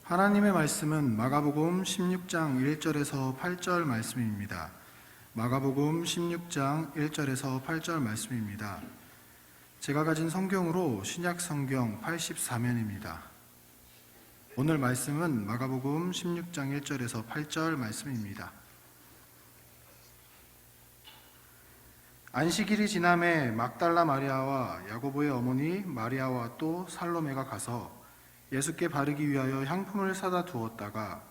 하나님의 말씀은 마가복음 16장 1절에서 8절 말씀입니다. 마가복음 16장 1절에서 8절 말씀입니다. 제가 가진 성경으로 신약 성경 84면입니다. 오늘 말씀은 마가복음 16장 1절에서 8절 말씀입니다. 안식일이 지남에 막달라 마리아와 야고보의 어머니 마리아와 또 살로메가 가서 예수께 바르기 위하여 향품을 사다 두었다가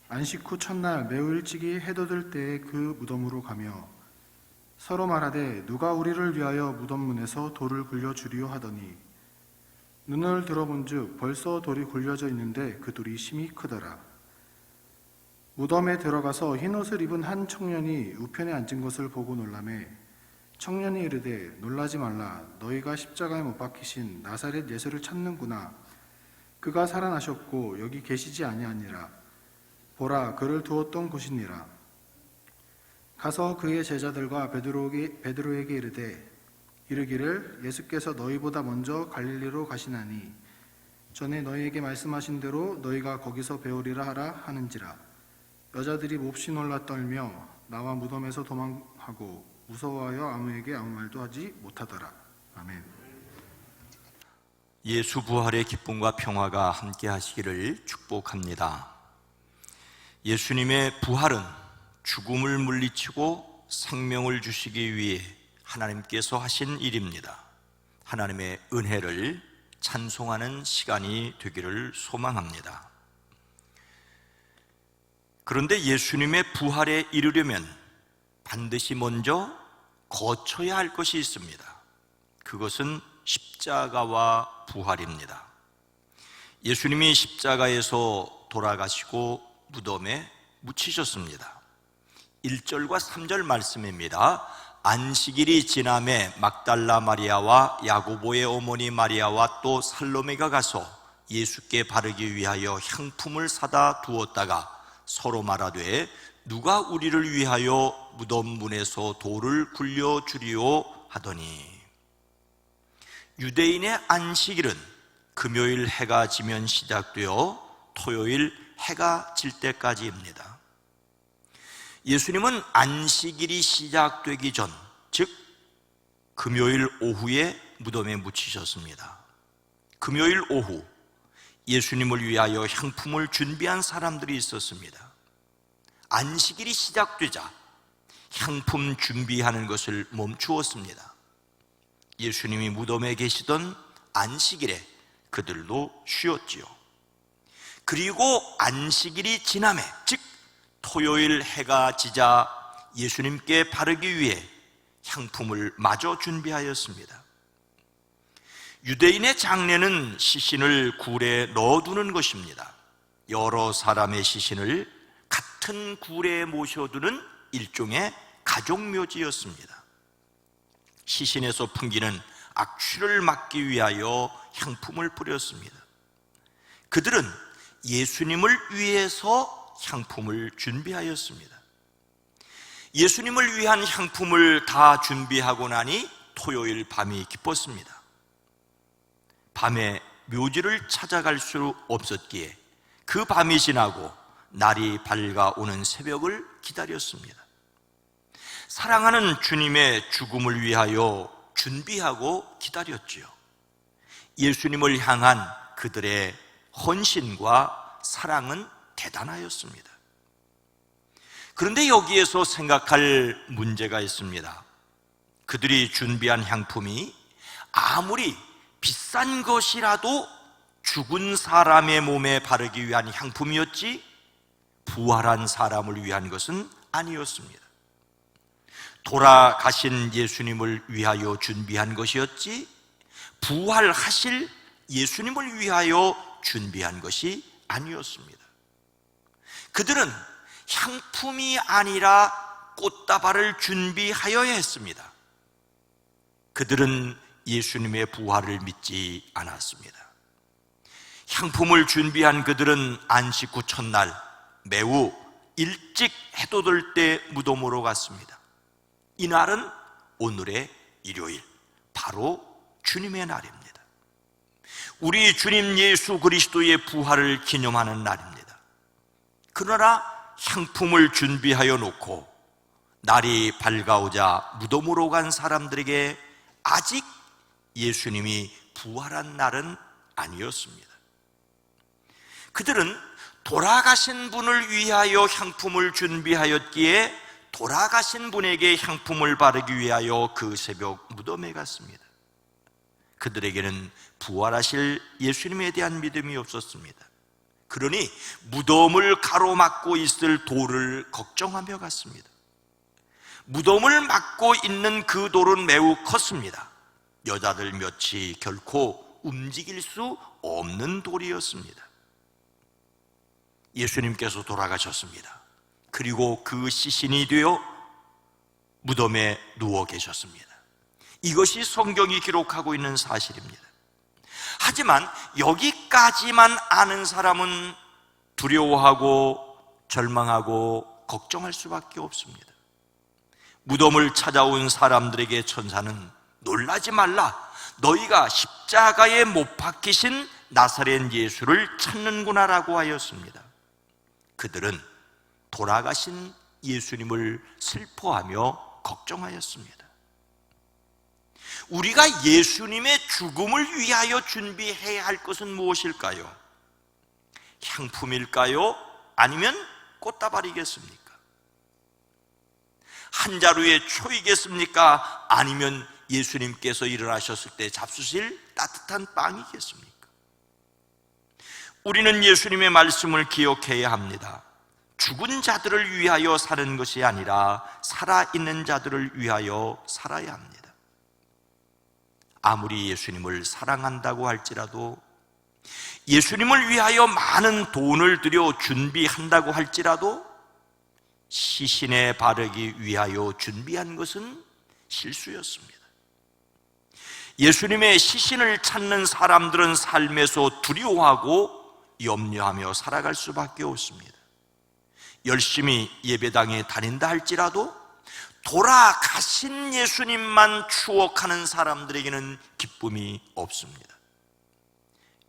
안식 후 첫날 매우 일찍이 해 돋을 때에 그 무덤으로 가며 서로 말하되 누가 우리를 위하여 무덤 문에서 돌을 굴려 주리요 하더니 눈을 들어본즉 벌써 돌이 굴려져 있는데 그 돌이 심히 크더라. 무덤에 들어가서 흰옷을 입은 한 청년이 우편에 앉은 것을 보고 놀라매 청년이 이르되 놀라지 말라. 너희가 십자가에 못 박히신 나사렛 예수를 찾는구나. 그가 살아나셨고 여기 계시지 아니하니라. 보라, 그를 두었던 곳이니라. 가서 그의 제자들과 베드로에게 이르기를 예수께서 너희보다 먼저 갈릴리로 가시나니 전에 너희에게 말씀하신 대로 너희가 거기서 배우리라 하라 하는지라. 여자들이 몹시 놀라 떨며 나와 무덤에서 도망하고 무서워하여 아무에게 아무 말도 하지 못하더라. 아멘. 예수 부활의 기쁨과 평화가 함께 하시기를 축복합니다. 예수님의 부활은 죽음을 물리치고 생명을 주시기 위해 하나님께서 하신 일입니다. 하나님의 은혜를 찬송하는 시간이 되기를 소망합니다. 그런데 예수님의 부활에 이르려면 반드시 먼저 거쳐야 할 것이 있습니다. 그것은 십자가와 부활입니다. 예수님이 십자가에서 돌아가시고 무덤에 묻히셨습니다. 1절과 3절 말씀입니다. 안식일이 지남에 막달라 마리아와 야고보의 어머니 마리아와 또 살로메가 가서 예수께 바르기 위하여 향품을 사다 두었다가 서로 말하되 누가 우리를 위하여 무덤 문에서 돌을 굴려 주리요 하더니 유대인의 안식일은 금요일 해가 지면 시작되어 토요일 해가 질 때까지입니다. 예수님은 안식일이 시작되기 전, 즉 금요일 오후에 무덤에 묻히셨습니다. 금요일 오후 예수님을 위하여 향품을 준비한 사람들이 있었습니다. 안식일이 시작되자 향품 준비하는 것을 멈추었습니다. 예수님이 무덤에 계시던 안식일에 그들도 쉬었지요. 그리고 안식일이 지남에, 즉 토요일 해가 지자 예수님께 바르기 위해 향품을 마저 준비하였습니다. 유대인의 장례는 시신을 굴에 넣어두는 것입니다. 여러 사람의 시신을 같은 굴에 모셔두는 일종의 가족묘지였습니다. 시신에서 풍기는 악취를 막기 위하여 향품을 뿌렸습니다. 그들은 예수님을 위해서 향품을 준비하였습니다. 예수님을 위한 향품을 다 준비하고 나니 토요일 밤이 깊었습니다. 밤에 묘지를 찾아갈 수 없었기에 그 밤이 지나고 날이 밝아오는 새벽을 기다렸습니다. 사랑하는 주님의 죽음을 위하여 준비하고 기다렸지요. 예수님을 향한 그들의 헌신과 사랑은 대단하였습니다. 그런데 여기에서 생각할 문제가 있습니다. 그들이 준비한 향품이 아무리 비싼 것이라도 죽은 사람의 몸에 바르기 위한 향품이었지 부활한 사람을 위한 것은 아니었습니다. 돌아가신 예수님을 위하여 준비한 것이었지 부활하실 예수님을 위하여 준비한 것이 아니었습니다. 그들은 향품이 아니라 꽃다발을 준비하여야 했습니다. 그들은 예수님의 부활을 믿지 않았습니다. 향품을 준비한 그들은 안식 후 첫날 매우 일찍 해돋을 때 무덤으로 갔습니다. 이날은 오늘의 일요일, 바로 주님의 날입니다. 우리 주님 예수 그리스도의 부활을 기념하는 날입니다. 그러나 향품을 준비하여 놓고 날이 밝아오자 무덤으로 간 사람들에게 아직 예수님이 부활한 날은 아니었습니다. 그들은 돌아가신 분을 위하여 향품을 준비하였기에 돌아가신 분에게 향품을 바르기 위하여 그 새벽 무덤에 갔습니다. 그들에게는 부활하실 예수님에 대한 믿음이 없었습니다. 그러니 무덤을 가로막고 있을 돌을 걱정하며 갔습니다. 무덤을 막고 있는 그 돌은 매우 컸습니다. 여자들 몇이 결코 움직일 수 없는 돌이었습니다. 예수님께서 돌아가셨습니다. 그리고 그 시신이 되어 무덤에 누워 계셨습니다. 이것이 성경이 기록하고 있는 사실입니다. 하지만 여기까지만 아는 사람은 두려워하고 절망하고 걱정할 수밖에 없습니다. 무덤을 찾아온 사람들에게 천사는 놀라지 말라, 너희가 십자가에 못 박히신 나사렛 예수를 찾는구나 라고 하였습니다. 그들은 돌아가신 예수님을 슬퍼하며 걱정하였습니다. 우리가 예수님의 죽음을 위하여 준비해야 할 것은 무엇일까요? 향품일까요? 아니면 꽃다발이겠습니까? 한 자루의 초이겠습니까? 아니면 예수님께서 일어나셨을 때 잡수실 따뜻한 빵이겠습니까? 우리는 예수님의 말씀을 기억해야 합니다. 죽은 자들을 위하여 사는 것이 아니라 살아있는 자들을 위하여 살아야 합니다. 아무리 예수님을 사랑한다고 할지라도, 예수님을 위하여 많은 돈을 들여 준비한다고 할지라도 시신에 바르기 위하여 준비한 것은 실수였습니다. 예수님의 시신을 찾는 사람들은 삶에서 두려워하고 염려하며 살아갈 수밖에 없습니다. 열심히 예배당에 다닌다 할지라도 돌아가신 예수님만 추억하는 사람들에게는 기쁨이 없습니다.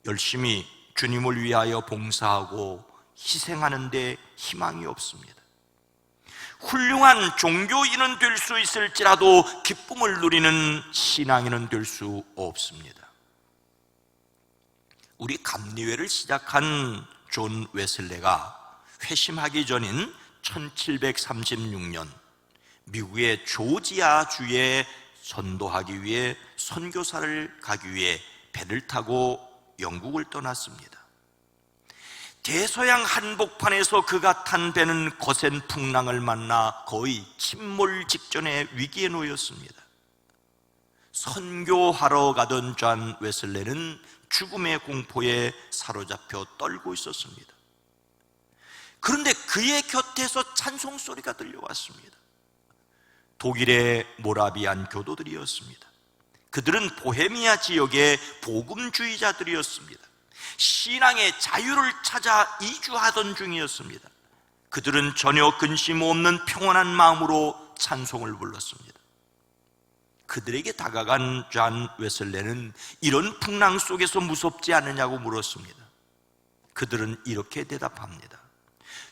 열심히 주님을 위하여 봉사하고 희생하는 데 희망이 없습니다. 훌륭한 종교인은 될 수 있을지라도 기쁨을 누리는 신앙인은 될 수 없습니다. 우리 감리회를 시작한 존 웨슬레가 회심하기 전인 1736년 미국의 조지아주에 전도하기 위해 선교사를 가기 위해 배를 타고 영국을 떠났습니다. 대서양 한복판에서 그가 탄 배는 거센 풍랑을 만나 거의 침몰 직전의 위기에 놓였습니다. 선교하러 가던 존 웨슬레는 죽음의 공포에 사로잡혀 떨고 있었습니다. 그런데 그의 곁에서 찬송 소리가 들려왔습니다. 독일의 모라비안 교도들이었습니다. 그들은 보헤미아 지역의 복음주의자들이었습니다. 신앙의 자유를 찾아 이주하던 중이었습니다. 그들은 전혀 근심 없는 평온한 마음으로 찬송을 불렀습니다. 그들에게 다가간 존 웨슬레는 이런 풍랑 속에서 무섭지 않느냐고 물었습니다. 그들은 이렇게 대답합니다.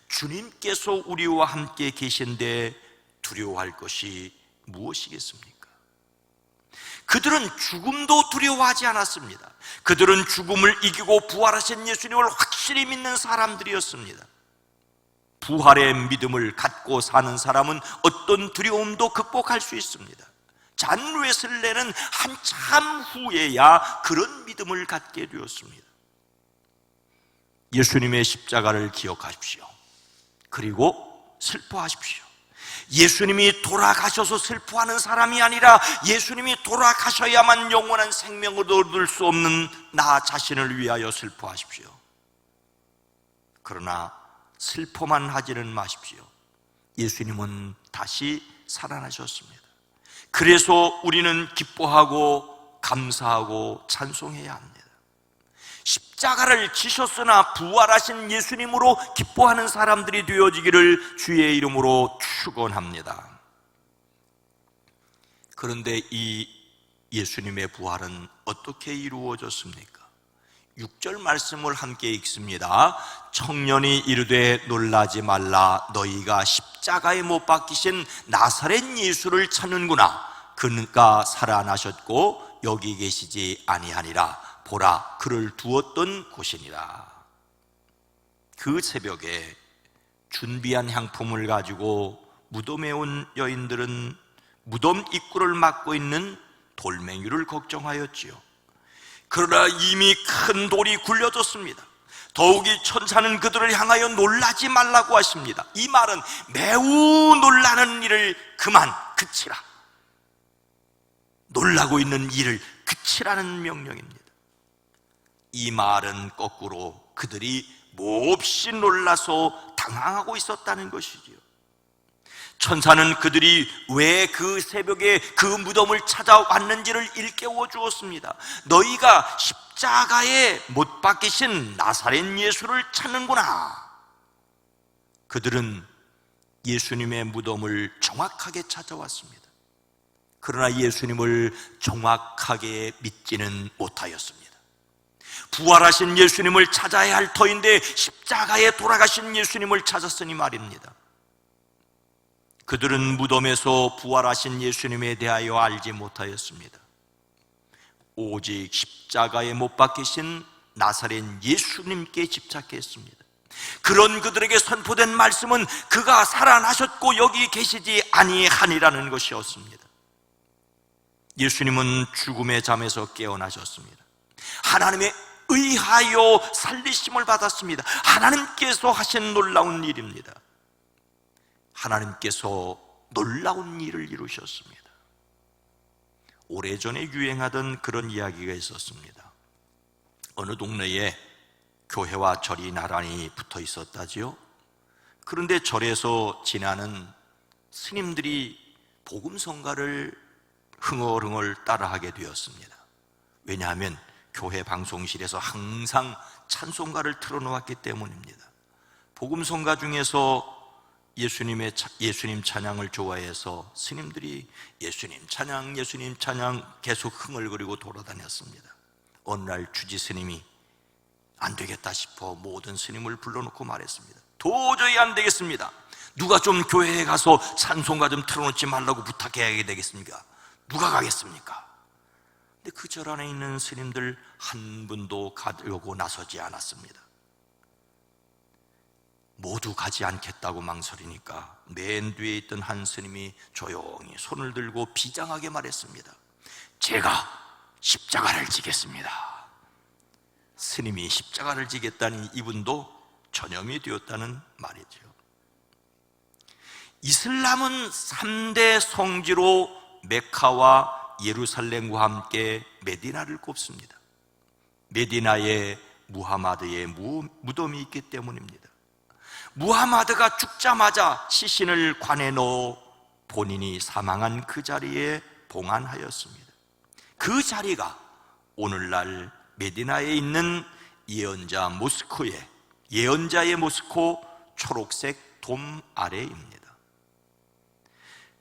주님께서 우리와 함께 계신데 두려워할 것이 무엇이겠습니까? 그들은 죽음도 두려워하지 않았습니다. 그들은 죽음을 이기고 부활하신 예수님을 확실히 믿는 사람들이었습니다. 부활의 믿음을 갖고 사는 사람은 어떤 두려움도 극복할 수 있습니다. 존 웨슬레는 한참 후에야 그런 믿음을 갖게 되었습니다. 예수님의 십자가를 기억하십시오. 그리고 슬퍼하십시오. 예수님이 돌아가셔서 슬퍼하는 사람이 아니라 예수님이 돌아가셔야만 영원한 생명을 얻을 수 없는 나 자신을 위하여 슬퍼하십시오. 그러나 슬퍼만 하지는 마십시오. 예수님은 다시 살아나셨습니다. 그래서 우리는 기뻐하고 감사하고 찬송해야 합니다. 십자가를 지셨으나 부활하신 예수님으로 기뻐하는 사람들이 되어지기를 주의 이름으로 축원합니다. 그런데 이 예수님의 부활은 어떻게 이루어졌습니까? 6절 말씀을 함께 읽습니다. 청년이 이르되 놀라지 말라. 너희가 십자가에 못 박히신 나사렛 예수를 찾는구나. 그가 살아나셨고 여기 계시지 아니하니라. 보라, 그를 두었던 곳이니라. 그 새벽에 준비한 향품을 가지고 무덤에 온 여인들은 무덤 입구를 막고 있는 돌멩이를 걱정하였지요. 그러나 이미 큰 돌이 굴려졌습니다. 더욱이 천사는 그들을 향하여 놀라지 말라고 하십니다. 이 말은 매우 놀라는 일을 그치라. 놀라고 있는 일을 그치라는 명령입니다. 이 말은 거꾸로 그들이 몹시 놀라서 당황하고 있었다는 것이지요. 천사는 그들이 왜 그 새벽에 그 무덤을 찾아왔는지를 일깨워 주었습니다. 너희가 십자가에 못 박히신 나사렛 예수를 찾는구나. 그들은 예수님의 무덤을 정확하게 찾아왔습니다. 그러나 예수님을 정확하게 믿지는 못하였습니다. 부활하신 예수님을 찾아야 할 터인데 십자가에 돌아가신 예수님을 찾았으니 말입니다. 그들은 무덤에서 부활하신 예수님에 대하여 알지 못하였습니다. 오직 십자가에 못 박히신 나사렛 예수님께 집착했습니다. 그런 그들에게 선포된 말씀은 그가 살아나셨고 여기 계시지 아니하니라는 것이었습니다. 예수님은 죽음의 잠에서 깨어나셨습니다. 하나님의 의하여 살리심을 받았습니다. 하나님께서 하신 놀라운 일입니다. 하나님께서 놀라운 일을 이루셨습니다. 오래전에 유행하던 그런 이야기가 있었습니다. 어느 동네에 교회와 절이 나란히 붙어 있었다지요. 그런데 절에서 지나는 스님들이 복음성가를 흥얼흥얼 따라하게 되었습니다. 왜냐하면 교회 방송실에서 항상 찬송가를 틀어놓았기 때문입니다. 복음성가 중에서 예수님 찬양을 좋아해서 스님들이 예수님 찬양 계속 흥얼거리고 돌아다녔습니다. 어느 날 주지 스님이 안 되겠다 싶어 모든 스님을 불러놓고 말했습니다. 도저히 안 되겠습니다. 누가 좀 교회에 가서 찬송가 좀 틀어놓지 말라고 부탁해야 되겠습니까? 누가 가겠습니까? 근데 그 절 안에 있는 스님들 한 분도 가려고 나서지 않았습니다. 모두 가지 않겠다고 망설이니까 맨 뒤에 있던 한 스님이 조용히 손을 들고 비장하게 말했습니다. 제가 십자가를 지겠습니다. 스님이 십자가를 지겠다니 이분도 전염이 되었다는 말이죠. 이슬람은 3대 성지로 메카와 예루살렘과 함께 메디나를 꼽습니다. 메디나에 무하마드의 무덤이 있기 때문입니다. 무하마드가 죽자마자 시신을 관에 넣어 본인이 사망한 그 자리에 봉안하였습니다. 그 자리가 오늘날 메디나에 있는 예언자의 모스코 초록색 돔 아래입니다.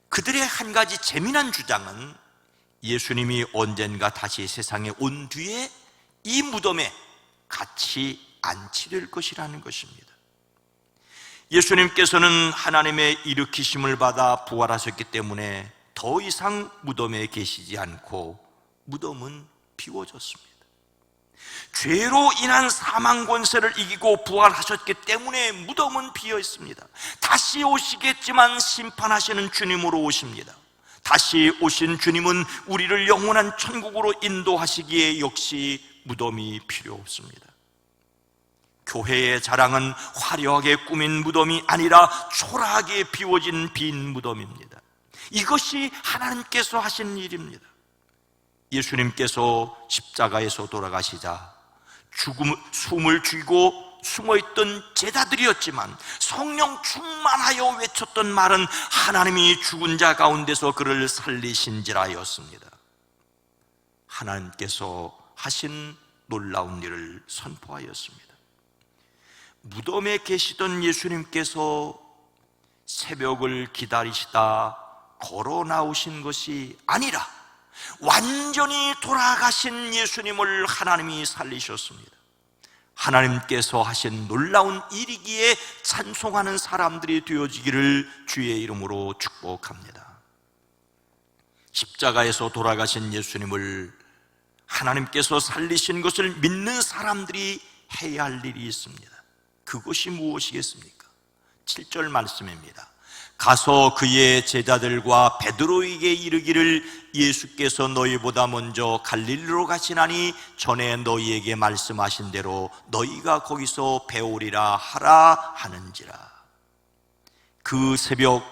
그들의 한 가지 재미난 주장은 예수님이 언젠가 다시 세상에 온 뒤에 이 무덤에 같이 안치될 것이라는 것입니다. 예수님께서는 하나님의 일으키심을 받아 부활하셨기 때문에 더 이상 무덤에 계시지 않고 무덤은 비워졌습니다. 죄로 인한 사망 권세를 이기고 부활하셨기 때문에 무덤은 비어 있습니다. 다시 오시겠지만 심판하시는 주님으로 오십니다. 다시 오신 주님은 우리를 영원한 천국으로 인도하시기에 역시 무덤이 필요 없습니다. 교회의 자랑은 화려하게 꾸민 무덤이 아니라 초라하게 비워진 빈 무덤입니다. 이것이 하나님께서 하신 일입니다. 예수님께서 십자가에서 돌아가시자 숨을 죽이고 숨어있던 제자들이었지만 성령 충만하여 외쳤던 말은 하나님이 죽은 자 가운데서 그를 살리신지라였습니다. 하나님께서 하신 놀라운 일을 선포하였습니다. 무덤에 계시던 예수님께서 새벽을 기다리시다 걸어 나오신 것이 아니라 완전히 돌아가신 예수님을 하나님이 살리셨습니다. 하나님께서 하신 놀라운 일이기에 찬송하는 사람들이 되어지기를 주의 이름으로 축복합니다. 십자가에서 돌아가신 예수님을 하나님께서 살리신 것을 믿는 사람들이 해야 할 일이 있습니다. 그것이 무엇이겠습니까? 7절 말씀입니다. 가서 그의 제자들과 베드로에게 이르기를 예수께서 너희보다 먼저 갈릴리로 가시나니 전에 너희에게 말씀하신 대로 너희가 거기서 배우리라 하라 하는지라. 그 새벽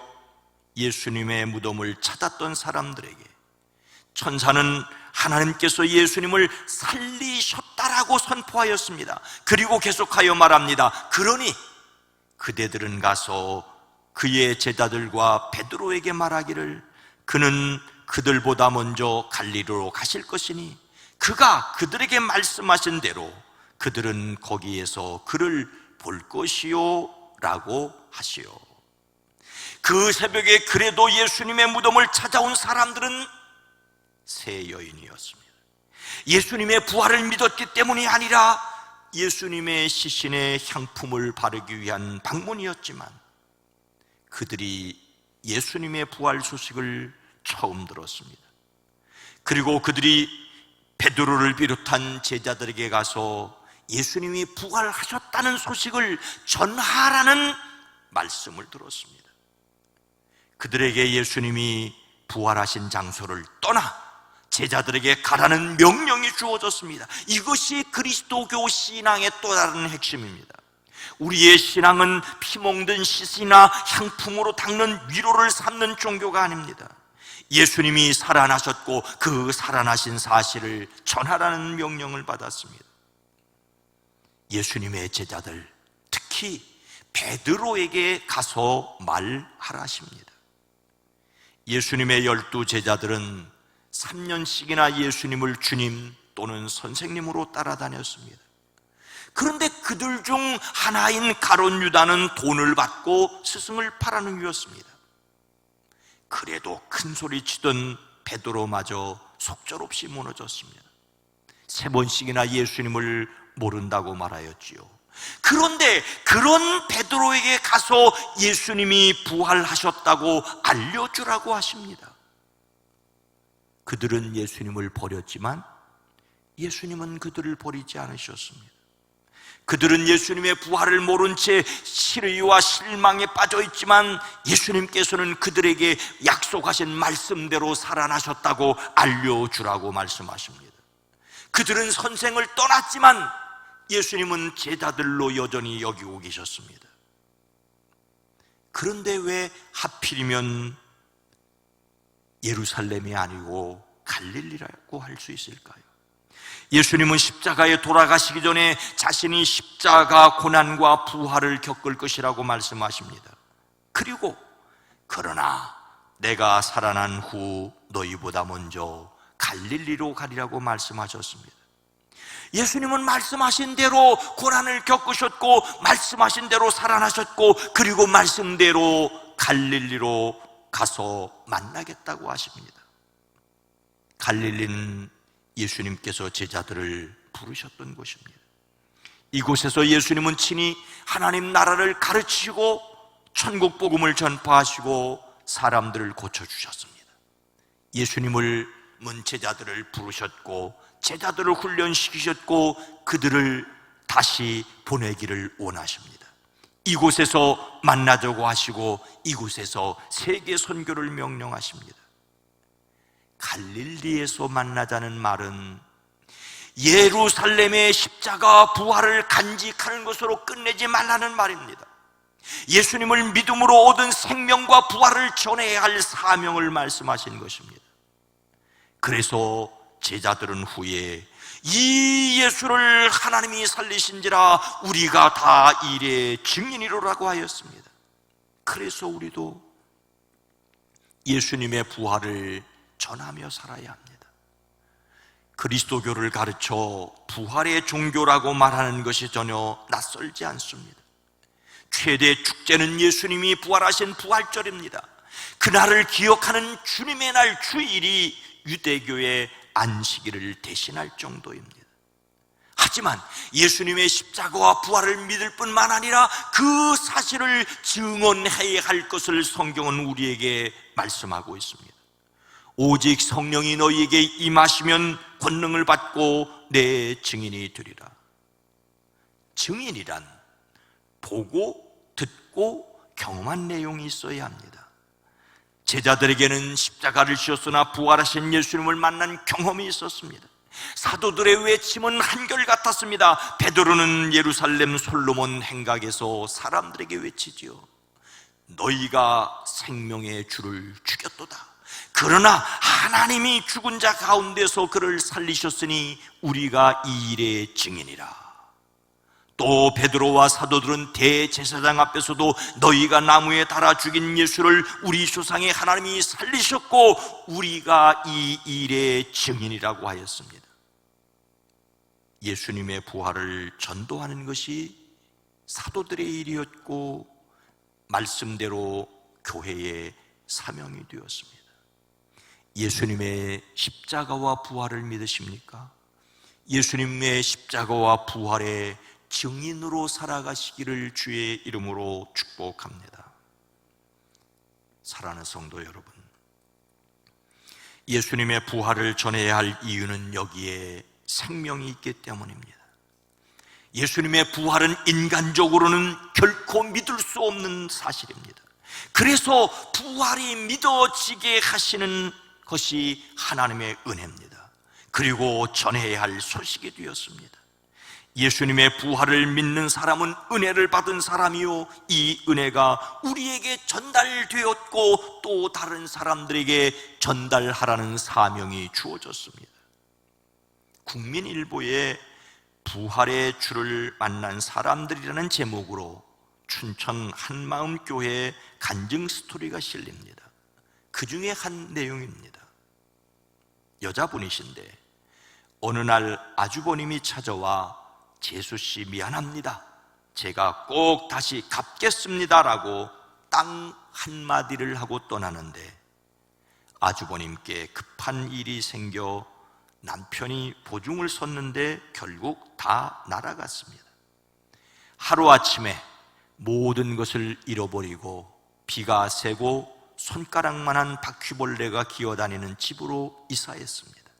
예수님의 무덤을 찾았던 사람들에게 천사는 하나님께서 예수님을 살리셨다라고 선포하였습니다. 그리고 계속하여 말합니다. 그러니 그대들은 가서 그의 제자들과 베드로에게 말하기를 그는 그들보다 먼저 갈릴리로 가실 것이니 그가 그들에게 말씀하신 대로 그들은 거기에서 그를 볼 것이요 라고 하시오. 그 새벽에 그래도 예수님의 무덤을 찾아온 사람들은 세 여인이었습니다. 예수님의 부활을 믿었기 때문이 아니라 예수님의 시신에 향품을 바르기 위한 방문이었지만 그들이 예수님의 부활 소식을 처음 들었습니다. 그리고 그들이 베드로를 비롯한 제자들에게 가서 예수님이 부활하셨다는 소식을 전하라는 말씀을 들었습니다. 그들에게 예수님이 부활하신 장소를 떠나 제자들에게 가라는 명령이 주어졌습니다. 이것이 그리스도교 신앙의 또 다른 핵심입니다. 우리의 신앙은 피멍든 시신이나 향품으로 닦는 위로를 삼는 종교가 아닙니다. 예수님이 살아나셨고 그 살아나신 사실을 전하라는 명령을 받았습니다. 예수님의 제자들, 특히 베드로에게 가서 말하라십니다. 예수님의 12 제자들은 3년씩이나 예수님을 주님 또는 선생님으로 따라다녔습니다. 그런데 그들 중 하나인 가룟 유다는 돈을 받고 스승을 팔아넘겼습니다. 그래도 큰 소리 치던 베드로마저 속절없이 무너졌습니다. 3번씩이나 예수님을 모른다고 말하였지요. 그런데 그런 베드로에게 가서 예수님이 부활하셨다고 알려주라고 하십니다. 그들은 예수님을 버렸지만 예수님은 그들을 버리지 않으셨습니다. 그들은 예수님의 부활을 모른 채 시리와 실망에 빠져 있지만 예수님께서는 그들에게 약속하신 말씀대로 살아나셨다고 알려주라고 말씀하십니다. 그들은 선생을 떠났지만 예수님은 제자들로 여전히 여기고 계셨습니다. 그런데 왜 하필이면 예루살렘이 아니고 갈릴리라고 할 수 있을까요? 예수님은 십자가에 돌아가시기 전에 자신이 십자가 고난과 부활을 겪을 것이라고 말씀하십니다. 그리고 그러나 내가 살아난 후 너희보다 먼저 갈릴리로 가리라고 말씀하셨습니다. 예수님은 말씀하신 대로 고난을 겪으셨고 말씀하신 대로 살아나셨고 그리고 말씀대로 갈릴리로 가서 만나겠다고 하십니다. 갈릴리는 예수님께서 제자들을 부르셨던 곳입니다. 이곳에서 예수님은 친히 하나님 나라를 가르치고 천국 복음을 전파하시고 사람들을 고쳐주셨습니다. 예수님을 문 제자들을 부르셨고 제자들을 훈련시키셨고 그들을 다시 보내기를 원하십니다. 이곳에서 만나자고 하시고 이곳에서 세계 선교를 명령하십니다. 갈릴리에서 만나자는 말은 예루살렘의 십자가 부활을 간직하는 것으로 끝내지 말라는 말입니다. 예수님을 믿음으로 얻은 생명과 부활을 전해야 할 사명을 말씀하신 것입니다. 그래서 제자들은 후에 이 예수를 하나님이 살리신지라 우리가 다 이래 증인이로라고 하였습니다. 그래서 우리도 예수님의 부활을 전하며 살아야 합니다. 그리스도교를 가르쳐 부활의 종교라고 말하는 것이 전혀 낯설지 않습니다. 최대 축제는 예수님이 부활하신 부활절입니다. 그날을 기억하는 주님의 날 주일이 유대교의 안식일을 대신할 정도입니다. 하지만 예수님의 십자가와 부활을 믿을 뿐만 아니라 그 사실을 증언해야 할 것을 성경은 우리에게 말씀하고 있습니다. 오직 성령이 너희에게 임하시면 권능을 받고 내 증인이 되리라. 증인이란 보고 듣고 경험한 내용이 있어야 합니다. 제자들에게는 십자가를 지었으나 부활하신 예수님을 만난 경험이 있었습니다. 사도들의 외침은 한결같았습니다. 베드로는 예루살렘 솔로몬 행각에서 사람들에게 외치지요. 너희가 생명의 주를 죽였도다. 그러나 하나님이 죽은 자 가운데서 그를 살리셨으니 우리가 이 일의 증인이라. 또 베드로와 사도들은 대제사장 앞에서도 너희가 나무에 달아 죽인 예수를 우리 조상의 하나님이 살리셨고 우리가 이 일의 증인이라고 하였습니다. 예수님의 부활을 전도하는 것이 사도들의 일이었고 말씀대로 교회의 사명이 되었습니다. 예수님의 십자가와 부활을 믿으십니까? 예수님의 십자가와 부활의 증인으로 살아가시기를 주의 이름으로 축복합니다. 사랑하는 성도 여러분, 예수님의 부활을 전해야 할 이유는 여기에 생명이 있기 때문입니다. 예수님의 부활은 인간적으로는 결코 믿을 수 없는 사실입니다. 그래서 부활이 믿어지게 하시는 것이 하나님의 은혜입니다. 그리고 전해야 할 소식이 되었습니다. 예수님의 부활을 믿는 사람은 은혜를 받은 사람이요, 이 은혜가 우리에게 전달되었고 또 다른 사람들에게 전달하라는 사명이 주어졌습니다. 국민일보에 부활의 주를 만난 사람들이라는 제목으로 춘천 한마음교회 간증 스토리가 실립니다. 그 중에 한 내용입니다. 여자분이신데 어느 날 아주버님이 찾아와 재수씨 미안합니다, 제가 꼭 다시 갚겠습니다 라고 땅 한마디를 하고 떠나는데 아주버님께 급한 일이 생겨 남편이 보증을 섰는데 결국 다 날아갔습니다. 하루아침에 모든 것을 잃어버리고 비가 새고 손가락만한 바퀴벌레가 기어다니는 집으로 이사했습니다.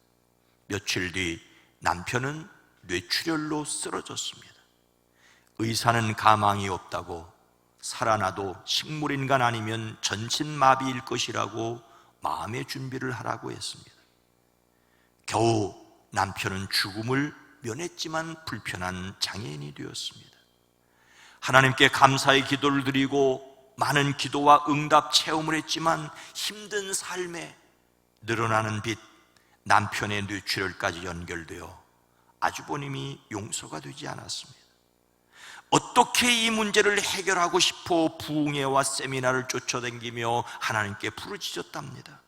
며칠 뒤 남편은 뇌출혈로 쓰러졌습니다. 의사는 가망이 없다고, 살아나도 식물인간 아니면 전신마비일 것이라고 마음의 준비를 하라고 했습니다. 겨우 남편은 죽음을 면했지만 불편한 장애인이 되었습니다. 하나님께 감사의 기도를 드리고 많은 기도와 응답 체험을 했지만 힘든 삶에 늘어나는 빚, 남편의 뇌출혈까지 연결되어 아주버님이 용서가 되지 않았습니다. 어떻게 이 문제를 해결하고 싶어 부흥회와 세미나를 쫓아다니며 하나님께 부르짖었답니다.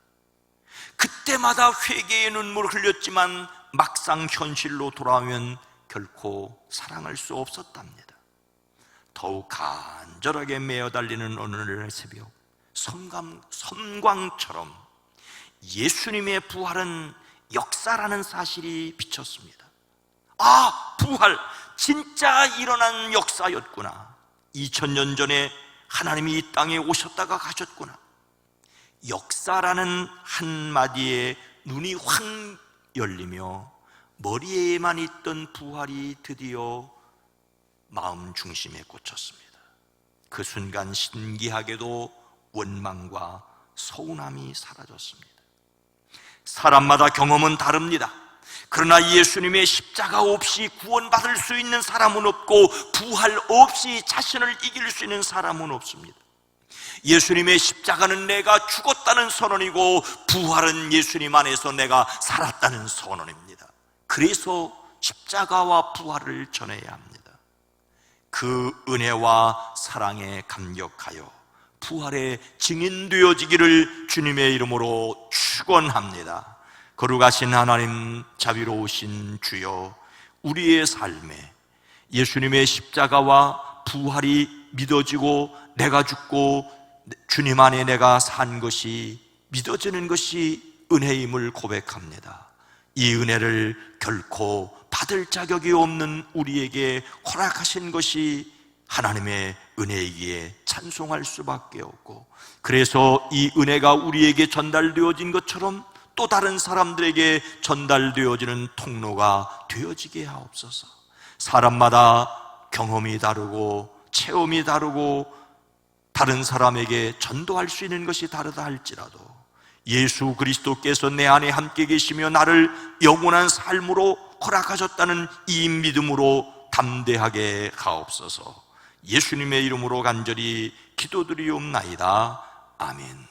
그때마다 회개의 눈물을 흘렸지만 막상 현실로 돌아오면 결코 사랑할 수 없었답니다. 더욱 간절하게 메어달리는 어느 날 새벽, 섬광처럼 예수님의 부활은 역사라는 사실이 비쳤습니다. 아, 부활, 진짜 일어난 역사였구나. 2000년 전에 하나님이 이 땅에 오셨다가 가셨구나. 역사라는 한마디에 눈이 확 열리며 머리에만 있던 부활이 드디어 마음 중심에 꽂혔습니다. 그 순간 신기하게도 원망과 서운함이 사라졌습니다. 사람마다 경험은 다릅니다. 그러나 예수님의 십자가 없이 구원받을 수 있는 사람은 없고 부활 없이 자신을 이길 수 있는 사람은 없습니다. 예수님의 십자가는 내가 죽었다는 선언이고 부활은 예수님 안에서 내가 살았다는 선언입니다. 그래서 십자가와 부활을 전해야 합니다. 그 은혜와 사랑에 감격하여 부활의 증인되어지기를 주님의 이름으로 축원합니다. 거룩하신 하나님, 자비로우신 주여, 우리의 삶에 예수님의 십자가와 부활이 믿어지고 내가 죽고 주님 안에 내가 산 것이 믿어지는 것이 은혜임을 고백합니다. 이 은혜를 결코 받을 자격이 없는 우리에게 허락하신 것이 하나님의 은혜이기에 찬송할 수밖에 없고, 그래서 이 은혜가 우리에게 전달되어진 것처럼 또 다른 사람들에게 전달되어지는 통로가 되어지게 하옵소서. 사람마다 경험이 다르고 체험이 다르고 다른 사람에게 전도할 수 있는 것이 다르다 할지라도 예수 그리스도께서 내 안에 함께 계시며 나를 영원한 삶으로 허락하셨다는 이 믿음으로 담대하게 가옵소서. 예수님의 이름으로 간절히 기도드리옵나이다. 아멘.